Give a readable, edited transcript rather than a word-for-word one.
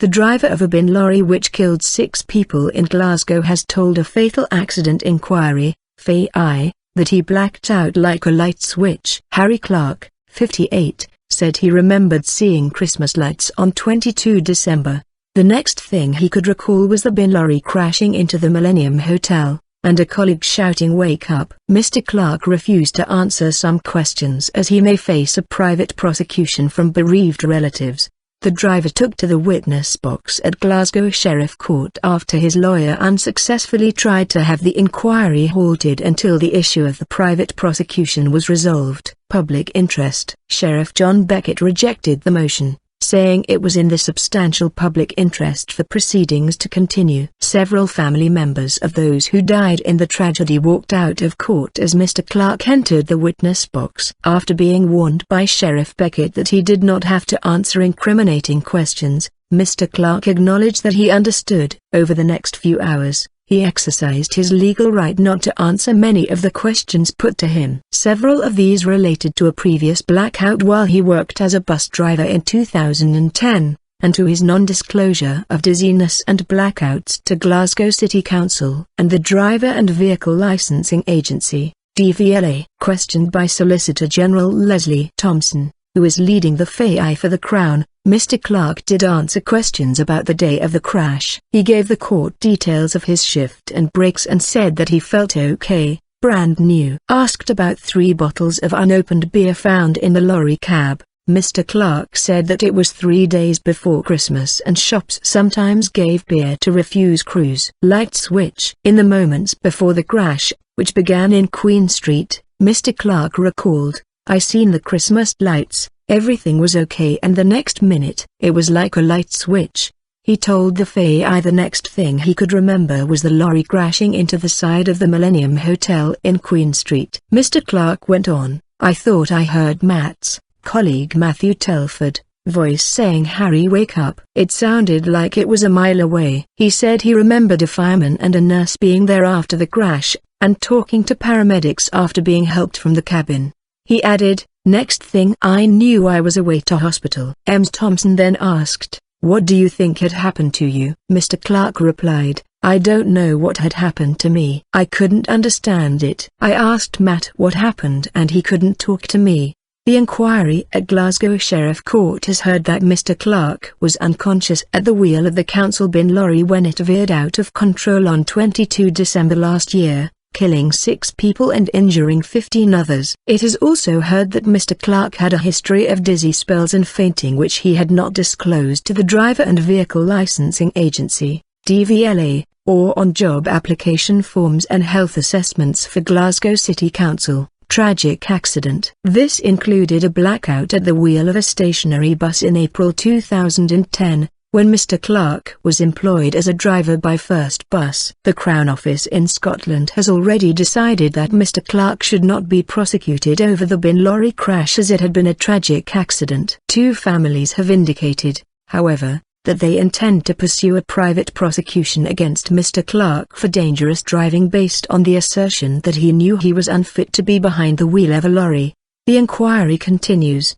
The driver of a bin lorry which killed 6 people in Glasgow has told a fatal accident inquiry, FAI, that he blacked out like a light switch. Harry Clarke, 58, said he remembered seeing Christmas lights on 22 December. The next thing he could recall was the bin lorry crashing into the Millennium Hotel, and a colleague shouting "Wake up!" Mr Clarke refused to answer some questions as he may face a private prosecution from bereaved relatives. The driver took to the witness box at Glasgow Sheriff Court after his lawyer unsuccessfully tried to have the inquiry halted until the issue of the private prosecution was resolved. Public interest. Sheriff John Becket rejected the motion, saying it was in the substantial public interest for proceedings to continue. Several family members of those who died in the tragedy walked out of court as Mr Clarke entered the witness box. After being warned by Sheriff Becket that he did not have to answer incriminating questions, Mr Clarke acknowledged that he understood. Over the next few hours, he exercised his legal right not to answer many of the questions put to him. Several of these related to a previous blackout while he worked as a bus driver in 2010, and to his non-disclosure of dizziness and blackouts to Glasgow City Council and the Driver and Vehicle Licensing Agency, DVLA. Questioned by Solicitor General Leslie Thompson, who is leading the FAI for the Crown, Mr Clarke did answer questions about the day of the crash. He gave the court details of his shift and breaks and said that he felt okay, brand new. Asked about 3 bottles of unopened beer found in the lorry cab, Mr Clarke said that it was 3 days before Christmas and shops sometimes gave beer to refuse crews. Light switch. In the moments before the crash, which began in Queen Street, Mr Clarke recalled, "I seen the Christmas lights, everything was okay, and the next minute, it was like a light switch." He told the FAI the next thing he could remember was the lorry crashing into the side of the Millennium Hotel in Queen Street. Mr Clarke went on, "I thought I heard Matt's colleague Matthew Telford voice saying 'Harry, wake up.' It sounded like it was a mile away." He said he remembered a fireman and a nurse being there after the crash, and talking to paramedics after being helped from the cabin. He added, "Next thing I knew I was away to hospital." Thompson then asked, "What do you think had happened to you?" Mr Clarke replied, "I don't know what had happened to me. I couldn't understand it. I asked Matt what happened and he couldn't talk to me." The inquiry at Glasgow Sheriff Court has heard that Mr Clarke was unconscious at the wheel of the council bin lorry when it veered out of control on 22 December last year, killing 6 people and injuring 15 others. It has also heard that Mr Clarke had a history of dizzy spells and fainting which he had not disclosed to the Driver and Vehicle Licensing Agency, DVLA, or on job application forms and health assessments for Glasgow City Council. Tragic accident. This included a blackout at the wheel of a stationary bus in April 2010, when Mr Clarke was employed as a driver by First Bus. The Crown Office in Scotland has already decided that Mr Clarke should not be prosecuted over the bin lorry crash as it had been a tragic accident. 2 families have indicated, however, that they intend to pursue a private prosecution against Mr Clarke for dangerous driving based on the assertion that he knew he was unfit to be behind the wheel of a lorry. The inquiry continues.